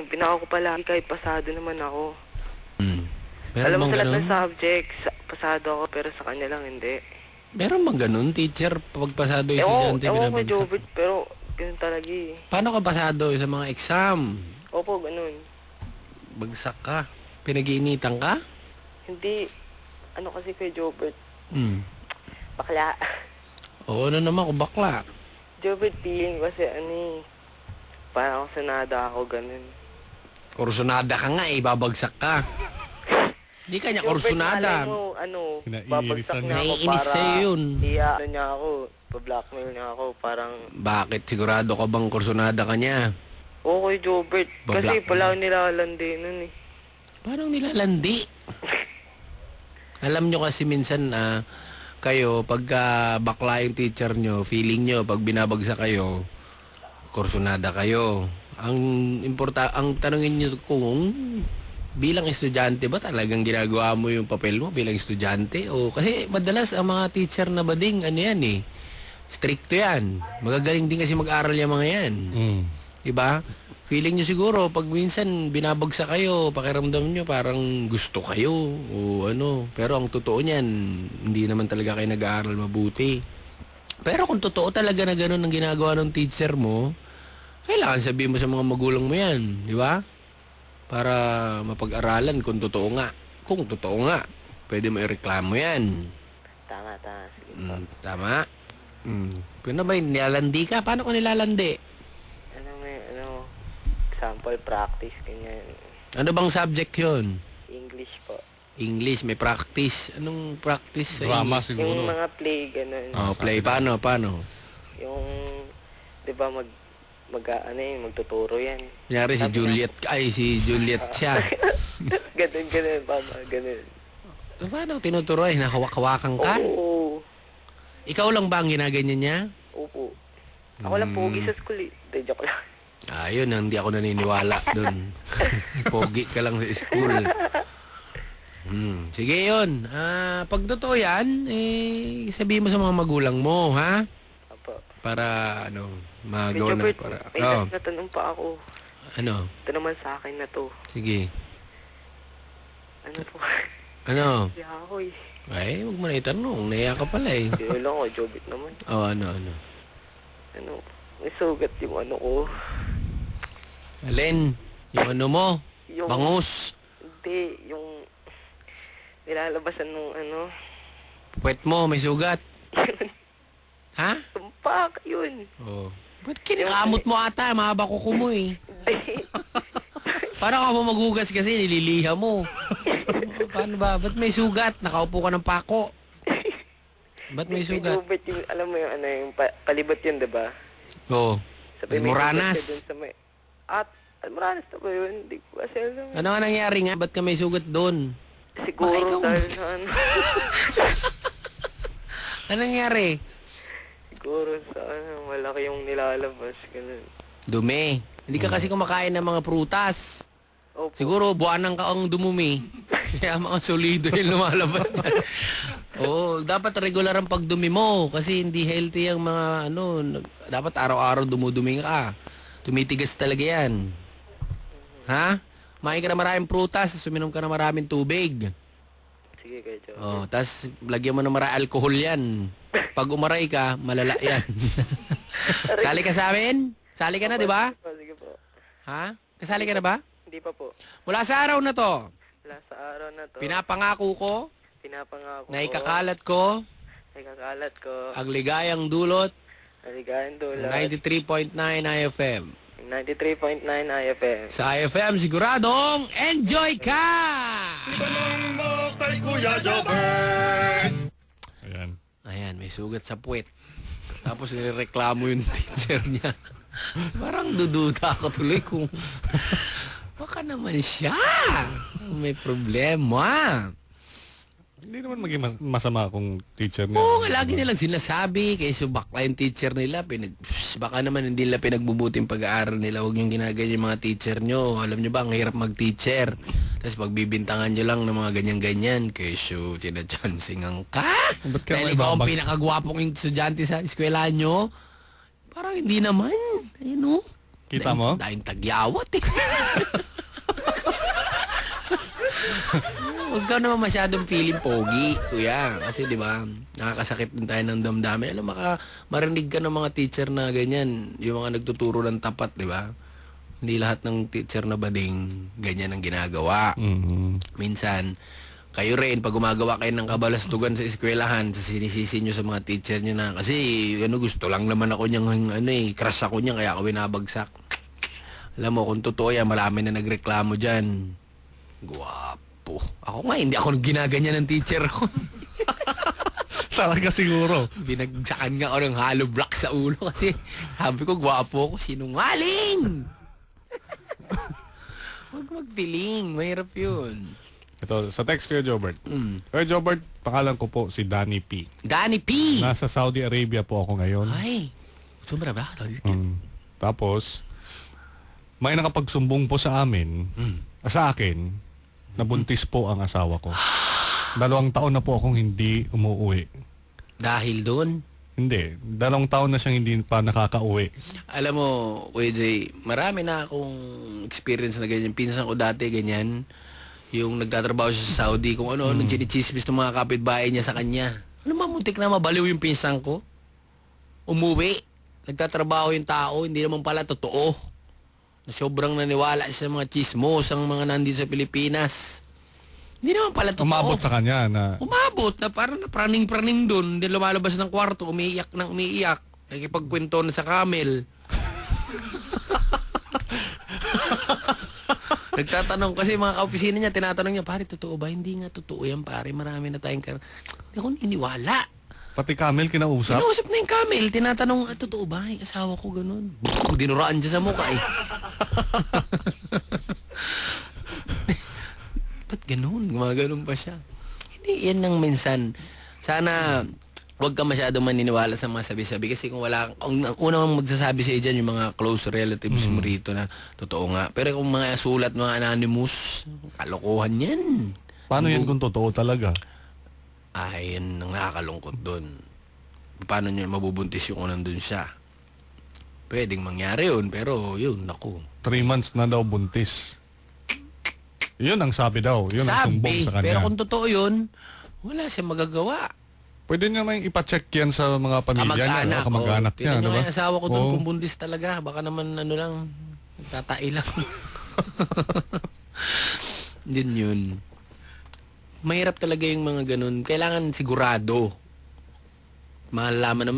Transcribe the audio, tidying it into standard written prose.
binaka ko palagi kahit pasado naman ako. Meron Alam mo bang sa lahat ganun? ng subjects, pasado ako pero sa kanya lang hindi. Meron bang ganun, teacher? Pag pasado yung estudyante, Ewan ko kay binabagsak? Jobert, pero ganun talaga eh. Paano ka pasado sa mga exam? Opo, ganun. Bagsak ka? Pinag-iinitan ka? Hindi, ano kasi kay Jobert, Hmm. bakla. Oo, ano naman kung bakla? Jobert feeling kasi ano eh, parang sanada ako ganun. Kursunada ka nga eh, babagsak ka. Hindi ka niya Jobert, kursunada. malay mo, ano, Kinaiinisan babagsak niya ako Naiinis para sa'yo yun. ano niya ako, pa-blackmail niya ako, parang Bakit? Sigurado ka bang kursunada ka niya? okay, Jobert. Kasi Bablack pala ako nilalandi nun eh. Parang nilalandi. Alam nyo kasi minsan, kayo, pagka bakla yung teacher nyo, feeling nyo, pag binabagsak kayo, kursunada kayo. Ang tanongin nyo kung bilang estudyante ba talagang ginagawa mo yung papel mo bilang estudyante? O kasi madalas ang mga teacher na bading, ano yan eh, stricto yan. Magagaling din kasi mag-aral yung mga yan. Diba? Feeling nyo siguro, pag minsan binabagsak kayo, pakiramdam nyo parang gusto kayo o ano. Pero ang totoo niyan, hindi naman talaga kayo nag-aaral mabuti. Pero kung totoo talaga na gano'n ang ginagawa ng teacher mo, kailangan sabihin mo sa mga magulang mo yan, di ba? Para mapag-aralan kung totoo nga. Kung totoo nga, pwede mo ireklamo yan. Tama. Sige po. Tama? Kung ba, nilalandi ka? Paano ko nilalandi? Sample practice, ganyan. Ano bang subject yun? English po. English, may practice. Anong practice sa Drama English? siguro. Yung mga play, ganun. Oh, play. Paano? Yung, di ba, magtuturo yan. Kunyari si Juliet, si Juliet siya. ganun, mama, ganun. Paano tinuturoy? Nahawak-hawakan ka? Oo. Ikaw lang ba ang ginaganyan niya? Opo. Ako lang pogi sa school eh. De, joke lang. Ayun, hindi ako naniniwala dun. Pogi ka lang sa school. Sige yun. Pag totoo yan, sabihin mo sa mga magulang mo, ha? Apo. Para, magawa Medyo na Bert, para. may natanong pa ako. Ano? Ito naman sa akin na to. Sige. Ano po? Ano? Kaya ako eh. Ay, huwag mo na itanong. Naiya ka pala eh. Hindi lang ako, Jobit naman. Ano? May sugat yung ano ko. Alin? Yung ano mo? Yung, Bangus? Hindi, yung nilalabasan nung ano. Puwet mo, may sugat? Ha? Tumpak, yun. Oh. Ba't kinikamot mo ata? Mahaba kuko mo eh. Parang ako maghugas kasi nililiha mo. Paano ba? Ba't may sugat? Nakaupo ka ng pako. Ba't may sugat? Jobit, yung, alam mo yung ano, yung palibot yun, diba? Oo. Sabi, Almoranas. Almoranas na ba yun? Hindi ko kasi alam. Ano nga nangyari nga? Ba't ka may sugat doon? Siguro Baka ikaw- dahil sa ano. Ano nangyari? Siguro sa ano, malaki yung nilalabas. Ganun. Dumi. Hindi ka kasi kumakain ng mga prutas. Opo. Siguro buwanang ka ang dumumi. Kaya mga solido yung lumalabas na. Oo, dapat regular ang pagdumi mo kasi hindi healthy ang mga dapat araw-araw dumudumi ka. Tumitigas talaga yan. Ha? Kumain ka na maraming prutas, suminom ka na maraming tubig. Sige kayo, Jobit. Oh, tas lagyan mo ng maraming alcohol yan. Pag umaray ka, malala yan. Sali ka sa amin? Sali ka na, di ba? Sige po. Ha? Kasali ka na ba? Hindi pa po. Mula sa araw na to, Wala sa araw na to. pinapangako ko Pinapangako na ikakalat ko Ikakalat ko. ang ligayang dulot Aligayan ng Dulot. 93.9 IFM. 93.9 IFM. Sa IFM, siguradong enjoy ka! Kay Kuya Jobert. Ayan. Ayan, may sugat sa puwet. Tapos nireklamo yung teacher niya. Parang dududa ako tuloy kung baka naman siya may problema. Hindi naman maging masama kung teacher niya. Oo, lagi nilang sinasabi. Kaysa bakla yung teacher nila. Baka naman hindi nila pinagbubuting pag-aaral nila. Huwag yung ginagaya yung mga teacher nyo. Alam nyo ba, ang hirap mag-teacher. Tapos pagbibintangan nyo lang ng mga ganyan-ganyan. Kaysa tinachansingan ka. Ba't ka Dahil may ikaw ang babag- pinakagwapong estudyante sa eskwela nyo. Parang hindi naman. Ayun o. Kita mo? Dahil tagyawat eh. Huwag ka naman masyadong feeling pogi, kuya. Kasi di ba, nakakasakit din tayo ng damdamin. Alam, marinig ka ng mga teacher na ganyan. Yung mga nagtuturo ng tapat, di ba? Hindi lahat ng teacher na bading ganyan ang ginagawa. Minsan, kayo rin, pag gumagawa kayo ng kabalastugan sa eskwelahan, sa sinisisi nyo sa mga teacher nyo na, kasi gusto lang naman ako niyang, crush ako niya, kaya ako binabagsak. Alam mo, kung totoo yan, marami na nagreklamo dyan. Guwapo. Ako nga, hindi ako ginaganyan ng teacher ko. Talaga siguro. Binagsakan nga ako ng hollow block sa ulo kasi sabi ko, guwapo ako, sinungaling! Huwag magpiling, mahirap yun. Ito, sa text Kuya Jobert. Kuya Jobert, pangalan ko po si Danny P. Danny P! Nasa Saudi Arabia po ako ngayon. Ay, sobra ba? Tapos, may nakapagsumbong po sa amin, sa akin, nabuntis po ang asawa ko. 2 taon na po akong hindi umuwi. Dahil doon? Hindi. 2 taon na siyang hindi pa nakakauwi. Alam mo, Kuya Jay, marami na akong experience na ganyan. Pinsan ko dati ganyan. Yung nagtatrabaho siya sa Saudi, kung ano-ano chinichismis ng mga kapitbahay niya sa kanya. Ano ba, muntik na mabaliw yung pinsan ko? Umuwi. Nagtatrabaho yung tao, hindi naman pala totoo. Sobrang naniwala siya sa mga chismos ang mga nandito sa Pilipinas. Hindi naman pala totoo. Umabot sa kanya na... Umabot na parang praning-praning doon. Hindi lumalabas ng kwarto, umiiyak ng umiiyak. Nakikipagkwento na sa camel. Nagtatanong kasi mga kaopisina niya, tinatanong niya, pare, totoo ba? Hindi nga totoo yan, pare. Marami na tayong Hindi ako niniwala. Pati camel kinausap? Kinausap na yung camel. Tinatanong, totoo ba? Yung asawa ko ganun. Dinuraan dyan sa mukha eh. Ba't ganun? Gumaganon pa siya. Hindi, yan lang minsan. Sana huwag ka masyadong maniniwala sa mga sabi-sabi kasi kung wala, ang unang magsasabi sa dyan yung mga close relatives mo rito na totoo nga. Pero kung mga sulat, mga anonymous, kalokohan yan. Paano yan kung totoo talaga? Ay, yan ang nakakalungkot doon. Paano niya mabubuntis yung kung nandun siya? Pwedeng mangyari yun, pero yun, naku. 3 months na daw buntis. Yun ang sabi daw. Yun ang sumbong sa kanya. Pero kung totoo yun, wala siyang magagawa. Pwede niya may ipacheck yan sa mga pamilya niya, kamag-anak niya. Tingnan nyo nga yung asawa ko doon Oo. kung buntis talaga. Baka naman ano lang, tatai lang. Yun. Mahirap talaga yung mga ganun. Kailangan sigurado. Malalaman naman